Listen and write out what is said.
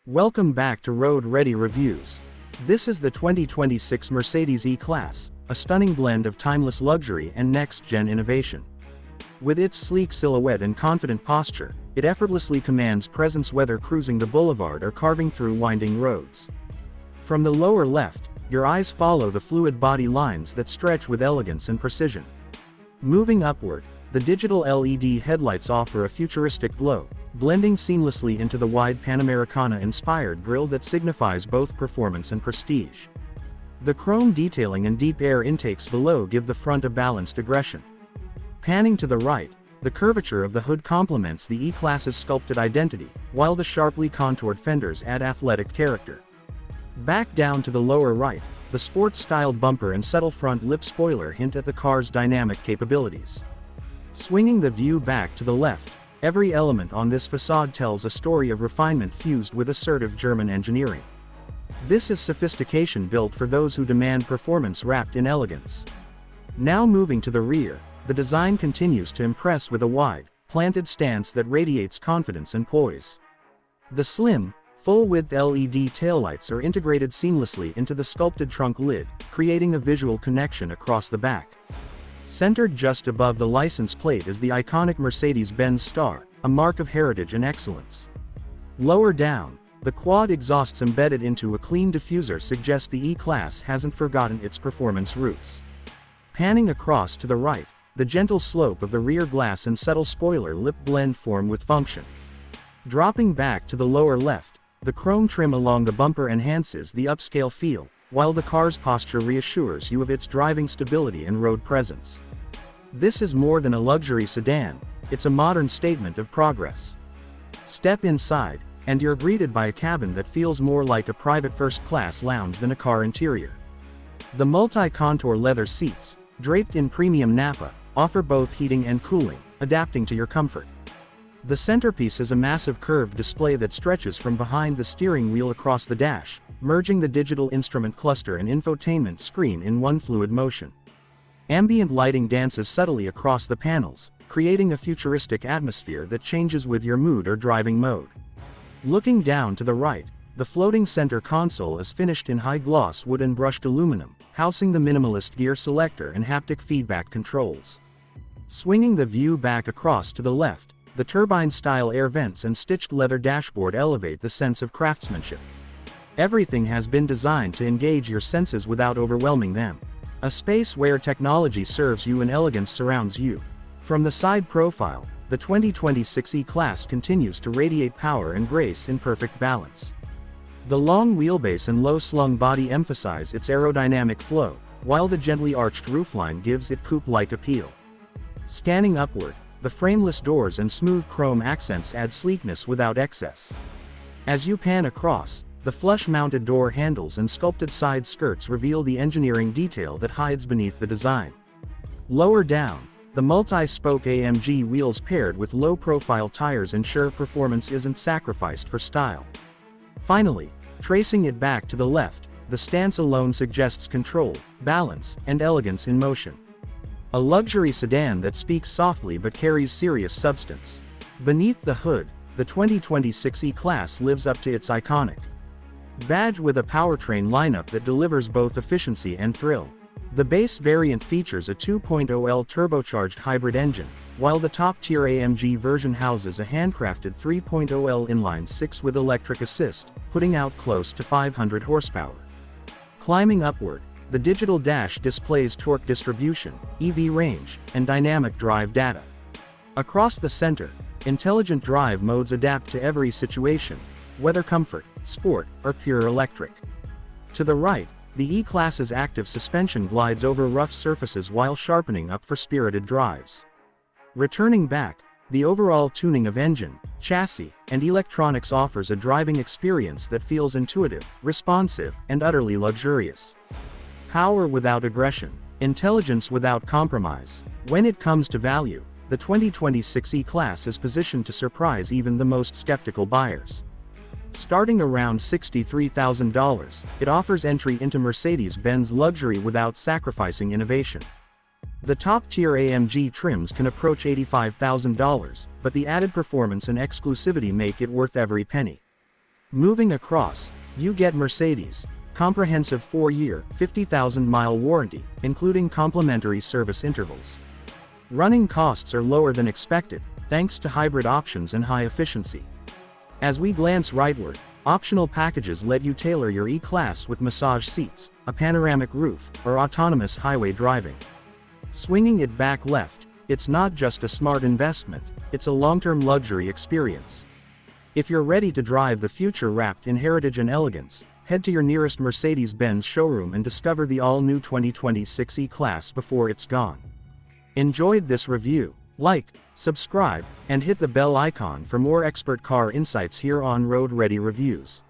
Welcome back to Road Ready Reviews. This is the 2026 Mercedes E-Class, a stunning blend of timeless luxury and next-gen innovation. With its sleek silhouette and confident posture, it effortlessly commands presence whether cruising the boulevard or carving through winding roads. From the lower left, your eyes follow the fluid body lines that stretch with elegance and precision. Moving upward, the digital LED headlights offer a futuristic glow, blending seamlessly into the wide Panamericana-inspired grille that signifies both performance and prestige. The chrome detailing and deep air intakes below give the front a balanced aggression. Panning to the right, the curvature of the hood complements the E-Class's sculpted identity, while the sharply contoured fenders add athletic character. Back down to the lower right, the sports-styled bumper and subtle front lip spoiler hint at the car's dynamic capabilities. Swinging the view back to the left, every element on this facade tells a story of refinement fused with assertive German engineering. This is sophistication built for those who demand performance wrapped in elegance. Now moving to the rear, the design continues to impress with a wide, planted stance that radiates confidence and poise. The slim, full-width LED taillights are integrated seamlessly into the sculpted trunk lid, creating a visual connection across the back. Centered just above the license plate is the iconic Mercedes-Benz star, a mark of heritage and excellence. Lower down, the quad exhausts embedded into a clean diffuser suggest the E-Class hasn't forgotten its performance roots. Panning across to the right, the gentle slope of the rear glass and subtle spoiler lip blend form with function. Dropping back to the lower left, the chrome trim along the bumper enhances the upscale feel, while the car's posture reassures you of its driving stability and road presence. This is more than a luxury sedan, it's a modern statement of progress. Step inside, and you're greeted by a cabin that feels more like a private first-class lounge than a car interior. The multi-contour leather seats, draped in premium nappa, offer both heating and cooling, adapting to your comfort. The centerpiece is a massive curved display that stretches from behind the steering wheel across the dash, merging the digital instrument cluster and infotainment screen in one fluid motion. Ambient lighting dances subtly across the panels, creating a futuristic atmosphere that changes with your mood or driving mode. Looking down to the right, the floating center console is finished in high-gloss wood and brushed aluminum, housing the minimalist gear selector and haptic feedback controls. Swinging the view back across to the left, the turbine-style air vents and stitched leather dashboard elevate the sense of craftsmanship. Everything has been designed to engage your senses without overwhelming them. A space where technology serves you and elegance surrounds you. From the side profile, the 2026 E-Class continues to radiate power and grace in perfect balance. The long wheelbase and low-slung body emphasize its aerodynamic flow, while the gently arched roofline gives it coupe-like appeal. Scanning upward, the frameless doors and smooth chrome accents add sleekness without excess. As you pan across, the flush-mounted door handles and sculpted side skirts reveal the engineering detail that hides beneath the design. Lower down, the multi-spoke AMG wheels paired with low-profile tires ensure performance isn't sacrificed for style. Finally, tracing it back to the left, the stance alone suggests control, balance, and elegance in motion. A luxury sedan that speaks softly but carries serious substance. Beneath the hood, the 2026 E-Class lives up to its iconic badge with a powertrain lineup that delivers both efficiency and thrill. The base variant features a 2.0L turbocharged hybrid engine, while the top-tier AMG version houses a handcrafted 3.0L inline-six with electric assist, putting out close to 500 horsepower. Climbing upward, the digital dash displays torque distribution, EV range, and dynamic drive data. Across the center, intelligent drive modes adapt to every situation, whether comfort, sport, or pure electric. To the right, the E-Class's active suspension glides over rough surfaces while sharpening up for spirited drives. Returning back, the overall tuning of engine, chassis, and electronics offers a driving experience that feels intuitive, responsive, and utterly luxurious. Power without aggression, intelligence without compromise. When it comes to value, the 2026 E-Class is positioned to surprise even the most skeptical buyers. Starting around $63,000, it offers entry into Mercedes-Benz luxury without sacrificing innovation. The top-tier AMG trims can approach $85,000, but the added performance and exclusivity make it worth every penny. Moving across, you get Mercedes' comprehensive 4-year, 50,000-mile warranty, including complimentary service intervals. Running costs are lower than expected, thanks to hybrid options and high efficiency. As we glance rightward, optional packages let you tailor your E-Class with massage seats, a panoramic roof, or autonomous highway driving. Swinging it back left, it's not just a smart investment, it's a long-term luxury experience. If you're ready to drive the future wrapped in heritage and elegance, head to your nearest Mercedes-Benz showroom and discover the all-new 2026 E-Class before it's gone. Enjoyed this review? Like, subscribe, and hit the bell icon for more expert car insights here on Road Ready Reviews.